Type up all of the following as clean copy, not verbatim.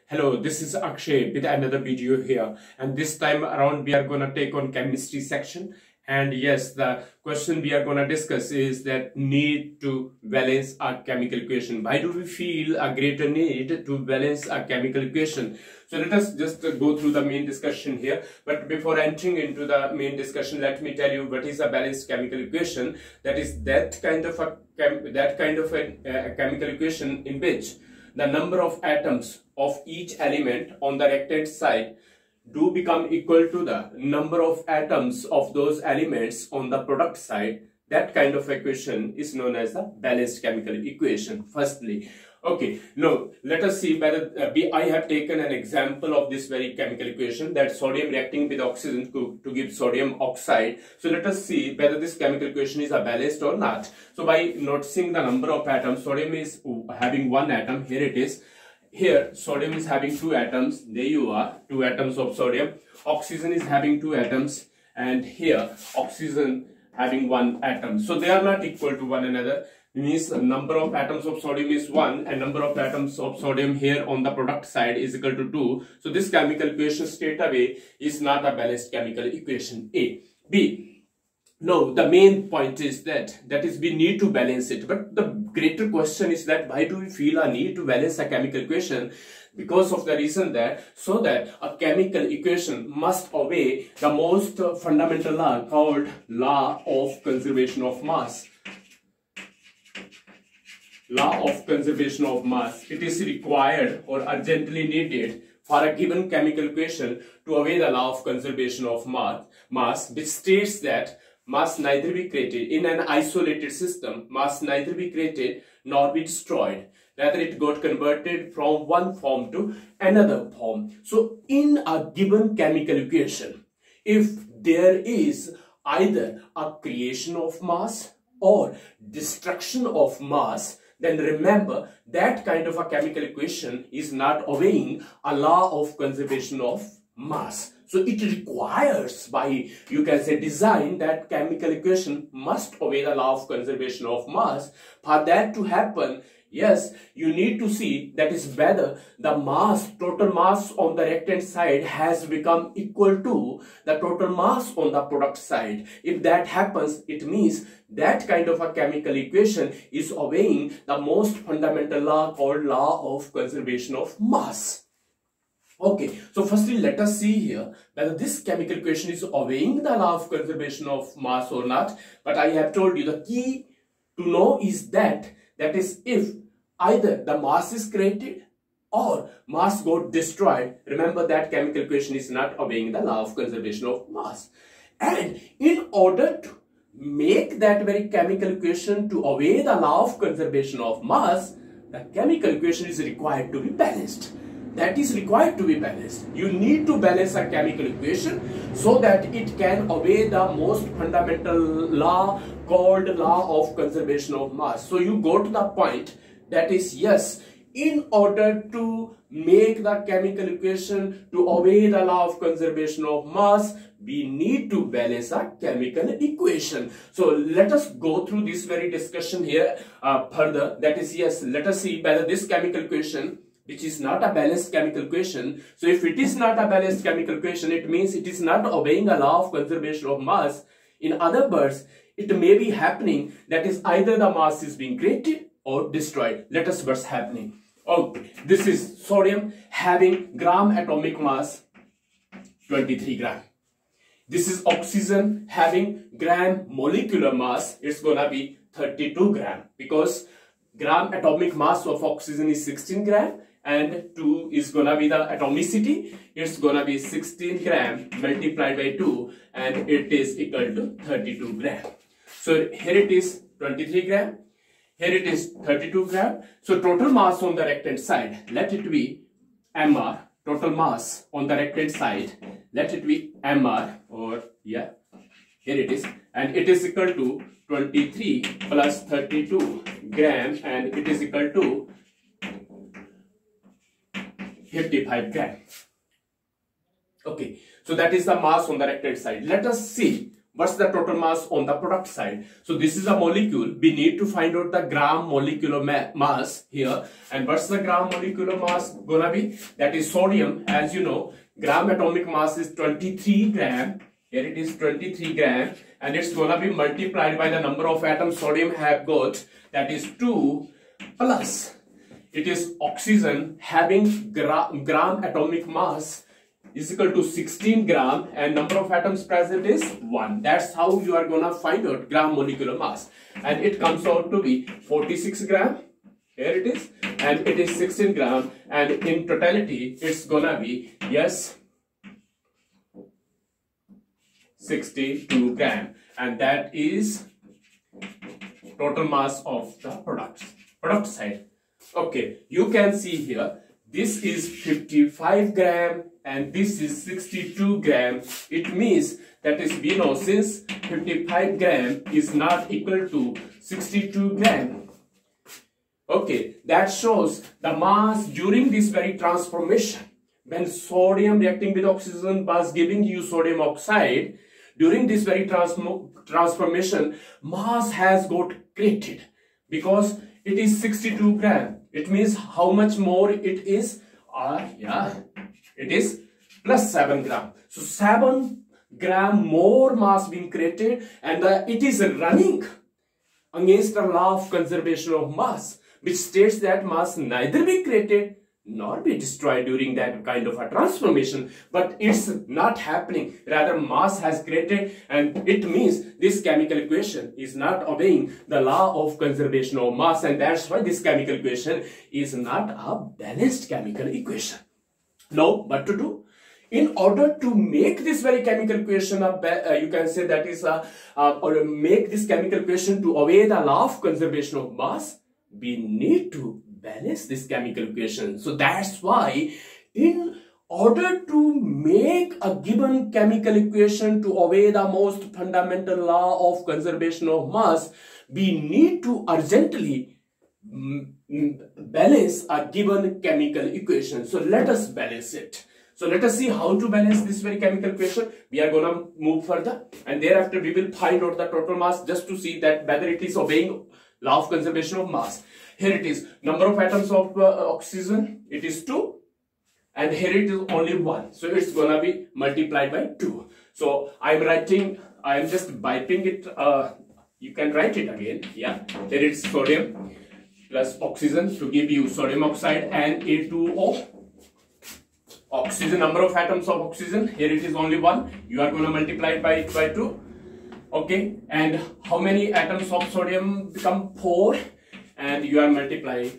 Hello, this is Akshay with another video here, and this time around we are gonna take on chemistry section. And yes, the question we are gonna discuss is that need to balance a chemical equation. Why do we feel a greater need to balance a chemical equation? So let us just go through the main discussion here. But before entering into the main discussion, let me tell you what is a balanced chemical equation. That is that kind of a chemical equation in which the number of atoms of each element on the right-hand side do become equal to the number of atoms of those elements on the product side. That kind of equation is known as the balanced chemical equation, firstly. Okay, now let us see whether I have taken an example of this very chemical equation, that sodium reacting with oxygen to give sodium oxide. So let us see whether this chemical equation is a balanced or not. So by noticing the number of atoms, sodium is having one atom. Here it is. Here sodium is having two atoms. There you are, two atoms of sodium. Oxygen is having two atoms, and here oxygen having one atom. So they are not equal to one another. It means the number of atoms of sodium is 1 and number of atoms of sodium here on the product side is equal to 2. So this chemical equation straight away is not a balanced chemical equation. A. B. No, the main point is that is we need to balance it. But the greater question is that why do we feel a need to balance a chemical equation? Because of the reason that so that a chemical equation must obey the most fundamental law called law of conservation of mass. Law of conservation of mass. It is required or urgently needed for a given chemical equation to obey the law of conservation of mass, which states that mass neither be created in an isolated system, mass neither be created nor be destroyed. Rather, it got converted from one form to another form. So, in a given chemical equation, if there is either a creation of mass or destruction of mass, then remember that kind of a chemical equation is not obeying a law of conservation of mass. So it requires, by you can say design, that chemical equation must obey the law of conservation of mass. For that to happen, yes, you need to see that is whether the mass, total mass on the right-hand side has become equal to the total mass on the product side. If that happens, it means that kind of a chemical equation is obeying the most fundamental law called law of conservation of mass. Okay, so firstly let us see here whether this chemical equation is obeying the law of conservation of mass or not. But I have told you the key to know is that is if either the mass is created or mass got destroyed, remember that chemical equation is not obeying the law of conservation of mass. And in order to make that very chemical equation to obey the law of conservation of mass, the chemical equation is required to be balanced. That is required to be balanced. You need to balance a chemical equation so that it can obey the most fundamental law called law of conservation of mass. So you go to the point that is, yes, in order to make the chemical equation to obey the law of conservation of mass, we need to balance a chemical equation. So let us go through this very discussion here further. That is, yes, let us see whether this chemical equation, which is not a balanced chemical equation. So if it is not a balanced chemical equation, it means it is not obeying a law of conservation of mass. In other words, it may be happening that is either the mass is being created or destroyed. Let us see what's happening. Okay, this is sodium having gram atomic mass 23 gram. This is oxygen having gram molecular mass. It's gonna be 32 gram because gram atomic mass of oxygen is 16 gram and 2 is gonna be the atomicity. It's gonna be 16 gram multiplied by 2 and it is equal to 32 gram. So here it is 23 gram, here it is 32 gram. So total mass on the right-hand side, let it be mR. Total mass on the right-hand side, let it be mR, or yeah, here it is, and it is equal to 23 plus 32 gram and it is equal to 55 gram. Okay, so that is the mass on the right-hand side. Let us see What's the total mass on the product side? So this is a molecule. We need to find out the gram molecular mass here. And what's the gram molecular mass gonna be? That is sodium. As you know, gram atomic mass is 23 gram. Here it is 23 gram. And it's gonna be multiplied by the number of atoms sodium have got. That is 2 plus. It is oxygen having gram atomic mass is equal to 16 gram and number of atoms present is 1. That's how you are gonna find out gram molecular mass. And it comes out to be 46 gram. Here it is. And it is 16 gram. And in totality, it's gonna be, yes, 62 gram. And that is total mass of the product side. Okay, you can see here, this is 55 gram and this is 62 gram. It means that is, we know since 55 gram is not equal to 62 gram. Okay, that shows the mass during this very transformation. When sodium reacting with oxygen was giving you sodium oxide, during this very transformation, mass has got created because it is 62 gram. It means how much more it is? It is plus 7 gram. So 7 gram more mass being created, and it is running against the law of conservation of mass, which states that mass neither be created nor be destroyed during that kind of a transformation. But it's not happening. Rather, mass has created, and it means this chemical equation is not obeying the law of conservation of mass, and that's why this chemical equation is not a balanced chemical equation. Now, what to do? In order to make this very chemical equation, you can say that is or make this chemical equation to obey the law of conservation of mass, we need to balance this chemical equation. So that's why in order to make a given chemical equation to obey the most fundamental law of conservation of mass, we need to urgently balance a given chemical equation. So let us balance it. So let us see how to balance this very chemical equation. We are going to move further, and thereafter we will find out the total mass just to see that whether it is obeying law of conservation of mass. Here it is, number of atoms of oxygen, it is 2, and here it is only 1. So it's gonna be multiplied by 2. So I am just wiping it, you can write it again, yeah. Here it's sodium plus oxygen to give you sodium oxide and A2O. Oxygen, number of atoms of oxygen, here it is only 1. You are gonna multiply it by 2. Okay, and how many atoms of sodium become 4? And you are multiplying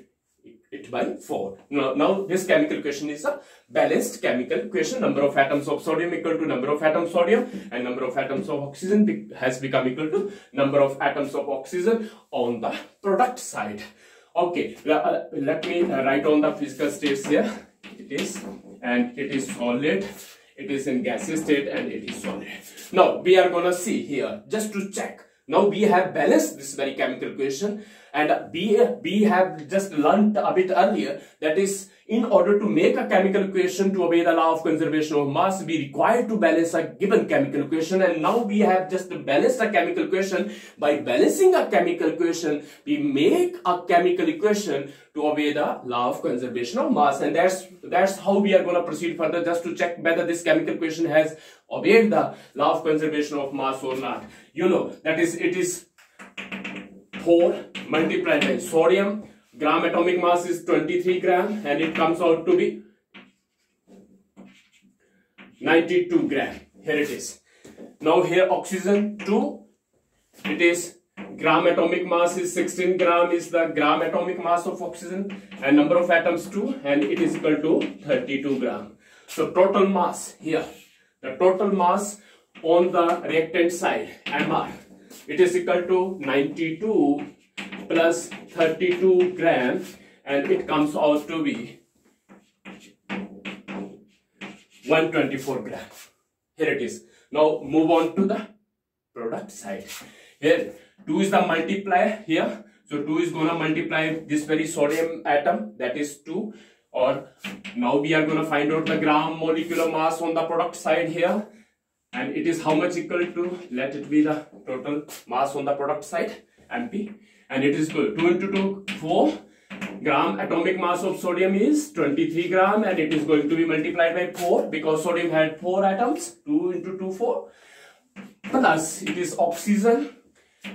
it by 4. Now this chemical equation is a balanced chemical equation. Number of atoms of sodium equal to number of atoms sodium, and number of atoms of oxygen has become equal to number of atoms of oxygen on the product side. Okay, let me write on the physical states here. It is solid, it is in gaseous state, and it is solid. Now we are gonna see here just to check. Now we have balanced this very chemical equation, and we have just learnt a bit earlier that is, in order to make a chemical equation to obey the law of conservation of mass, we require to balance a given chemical equation. And now we have just balanced a chemical equation. By balancing a chemical equation, we make a chemical equation to obey the law of conservation of mass, and that's how we are going to proceed further, just to check whether this chemical equation has obeyed the law of conservation of mass or not. You know that is, it is 4 multiplied by sodium. Gram atomic mass is 23 gram, and it comes out to be 92 gram. Here it is. Now here oxygen 2, it is gram atomic mass is 16 gram is the gram atomic mass of oxygen, and number of atoms 2, and it is equal to 32 gram. So total mass here, the total mass on the reactant side, MR, it is equal to 92 plus 32 gram, and it comes out to be 124 gram. Here it is. Now move on to the product side. Here 2 is the multiplier here. So 2 is gonna multiply this very sodium atom, that is 2. Or now we are gonna find out the gram molecular mass on the product side here. and it is how much equal to, let it be the total mass on the product side, MP, and it is 2 into 2, 4 gram. Atomic mass of sodium is 23 gram, and it is going to be multiplied by 4 because sodium had 4 atoms. 2 into 2, 4, plus it is oxygen.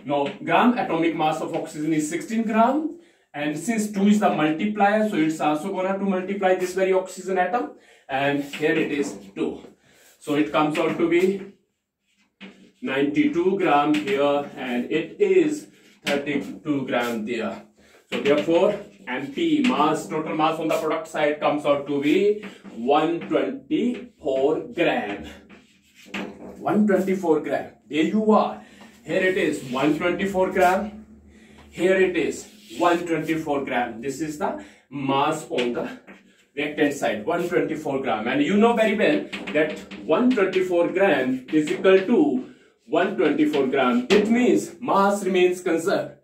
Now gram atomic mass of oxygen is 16 gram, and since 2 is the multiplier, so it's also gonna to multiply this very oxygen atom, and here it is 2. So it comes out to be 92 gram here, and it is 32 gram there. So therefore MP mass, total mass on the product side, comes out to be 124 gram. 124 gram. There you are. Here it is 124 gram. Here it is 124 gram. This is the mass on the reactant side, 124 gram. And you know very well that 124 gram is equal to 124 gram. It means mass remains conserved.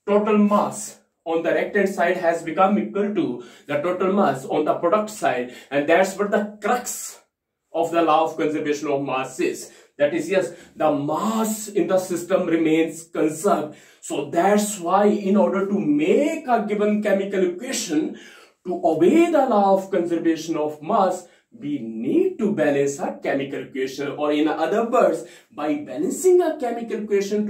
Total mass on the reactant side has become equal to the total mass on the product side, and that's what the crux of the law of conservation of mass is. That is, yes, the mass in the system remains conserved. So that's why in order to make a given chemical equation, to obey the law of conservation of mass, we need to balance a chemical equation, or in other words, by balancing a chemical equation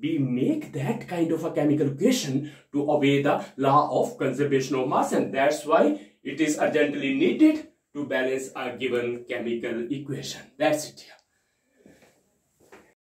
we make that kind of a chemical equation to obey the law of conservation of mass, and that's why it is urgently needed to balance a given chemical equation. That's it here.